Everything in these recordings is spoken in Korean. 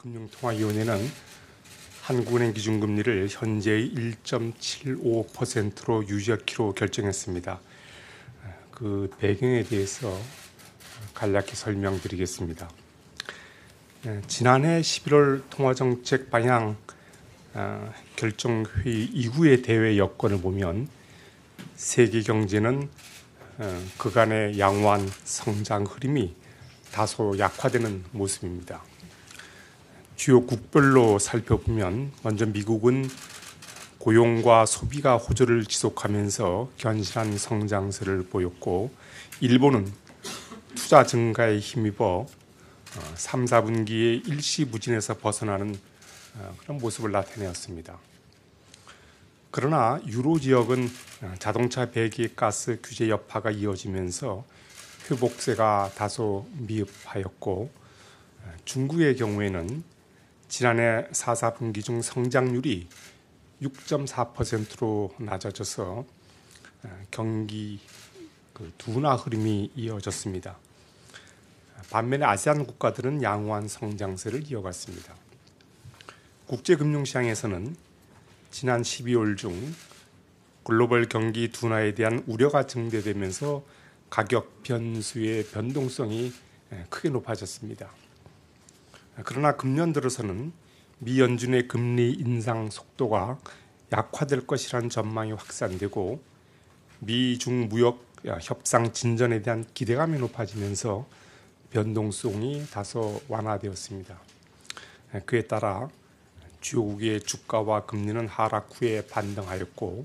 금융통화위원회는 한국은행 기준금리를 현재의 1.75%로 유지하기로 결정했습니다. 그 배경에 대해서 간략히 설명드리겠습니다. 지난해 11월 통화정책 방향 결정회의 이후의 대외 여건을 보면 세계 경제는 그간의 양호한 성장 흐름이 다소 약화되는 모습입니다. 주요 국별로 살펴보면 먼저 미국은 고용과 소비가 호조를 지속하면서 견실한 성장세를 보였고, 일본은 투자 증가에 힘입어 3, 4분기에 일시부진에서 벗어나는 그런 모습을 나타내었습니다. 그러나 유로 지역은 자동차 배기가스 규제 여파가 이어지면서 회복세가 다소 미흡하였고, 중국의 경우에는 지난해 4, 4분기 중 성장률이 6.4%로 낮아져서 경기 둔화 흐름이 이어졌습니다. 반면에 아세안 국가들은 양호한 성장세를 이어갔습니다. 국제금융시장에서는 지난 12월 중 글로벌 경기 둔화에 대한 우려가 증대되면서 가격 변수의 변동성이 크게 높아졌습니다. 그러나 금년 들어서는 미 연준의 금리 인상 속도가 약화될 것이라는 전망이 확산되고, 미중 무역 협상 진전에 대한 기대감이 높아지면서 변동성이 다소 완화되었습니다. 그에 따라 주요국의 주가와 금리는 하락 후에 반등하였고,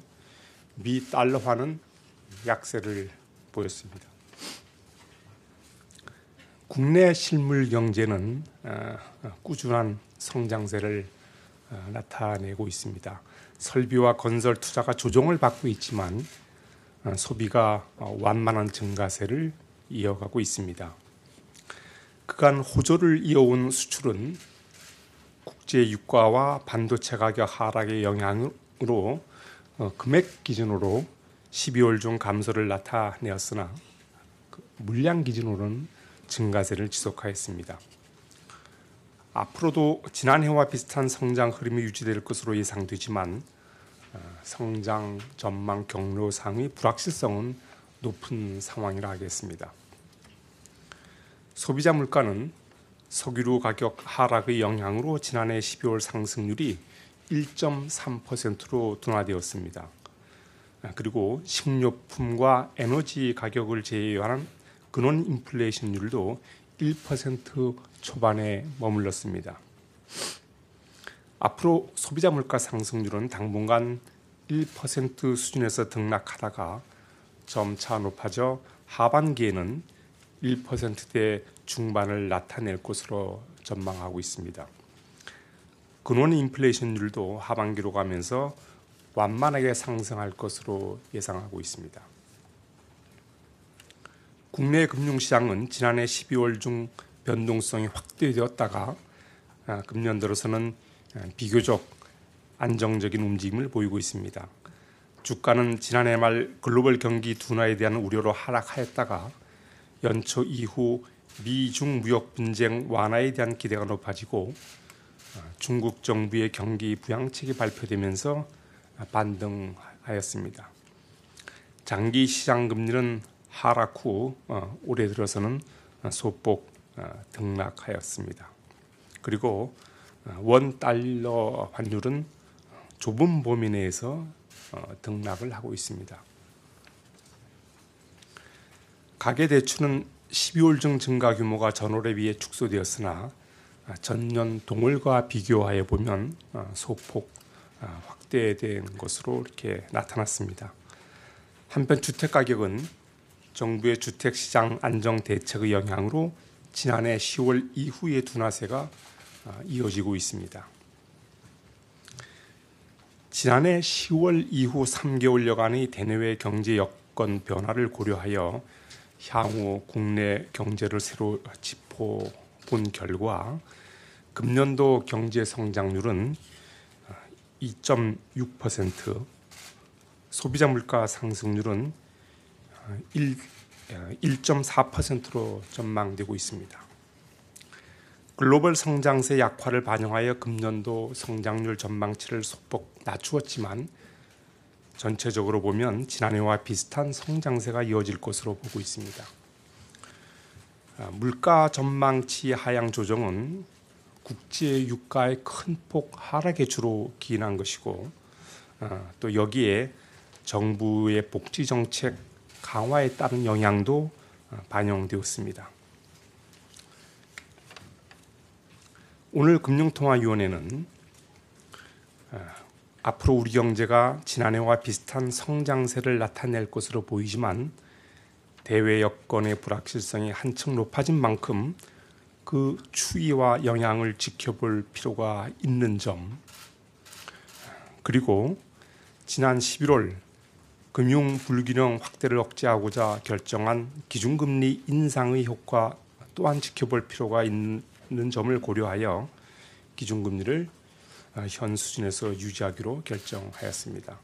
미 달러화는 약세를 보였습니다. 국내 실물 경제는 꾸준한 성장세를 나타내고 있습니다. 설비와 건설 투자가 조정을 받고 있지만 소비가 완만한 증가세를 이어가고 있습니다. 그간 호조를 이어온 수출은 국제 유가와 반도체 가격 하락의 영향으로 금액 기준으로 12월 중 감소를 나타내었으나 물량 기준으로는 증가세를 지속하였습니다. 앞으로도 지난해와 비슷한 성장 흐름이 유지될 것으로 예상되지만 성장 전망 경로상의 불확실성은 높은 상황이라 하겠습니다. 소비자 물가는 석유류 가격 하락의 영향으로 지난해 12월 상승률이 1.3%로 둔화되었습니다. 그리고 식료품과 에너지 가격을 제외한 근원 인플레이션율도 1% 초반에 머물렀습니다. 앞으로 소비자 물가 상승률은 당분간 1% 수준에서 등락하다가 점차 높아져 하반기에는 1%대 중반을 나타낼 것으로 전망하고 있습니다. 근원 인플레이션율도 하반기로 가면서 완만하게 상승할 것으로 예상하고 있습니다. 국내 금융시장은 지난해 12월 중 변동성이 확대되었다가 금년 들어서는 비교적 안정적인 움직임을 보이고 있습니다. 주가는 지난해 말 글로벌 경기 둔화에 대한 우려로 하락하였다가 연초 이후 미중 무역 분쟁 완화에 대한 기대가 높아지고 중국 정부의 경기 부양책이 발표되면서 반등하였습니다. 장기 시장 금리는 하락 후 올해 들어서는 소폭 등락하였습니다. 그리고 원 달러 환율은 좁은 범위 내에서 등락을 하고 있습니다. 가계대출은 12월 중 증가 규모가 전월에 비해 축소되었으나 전년 동월과 비교하여 보면 소폭 확대된 것으로 이렇게 나타났습니다. 한편 주택가격은 정부의 주택시장 안정 대책의 영향으로 지난해 10월 이후의 둔화세가 이어지고 있습니다. 지난해 10월 이후 3개월여간의 대내외 경제 여건 변화를 고려하여 향후 국내 경제를 새로 짚어본 결과 금년도 경제 성장률은 2.6%, 소비자 물가 상승률은 1.4%로 전망되고 있습니다. 글로벌 성장세 약화를 반영하여 금년도 성장률 전망치를 소폭 낮추었지만 전체적으로 보면 지난해와 비슷한 성장세가 이어질 것으로 보고 있습니다. 물가 전망치 하향 조정은 국제 유가의 큰 폭 하락에 주로 기인한 것이고, 또 여기에 정부의 복지 정책 강화에 따른 영향도 반영되었습니다. 오늘 금융통화위원회는 앞으로 우리 경제가 지난해와 비슷한 성장세를 나타낼 것으로 보이지만 대외 여건의 불확실성이 한층 높아진 만큼 그 추이와 영향을 지켜볼 필요가 있는 점, 그리고 지난 11월 금융 불균형 확대를 억제하고자 결정한 기준금리 인상의 효과 또한 지켜볼 필요가 있는 점을 고려하여 기준금리를 현 수준에서 유지하기로 결정하였습니다.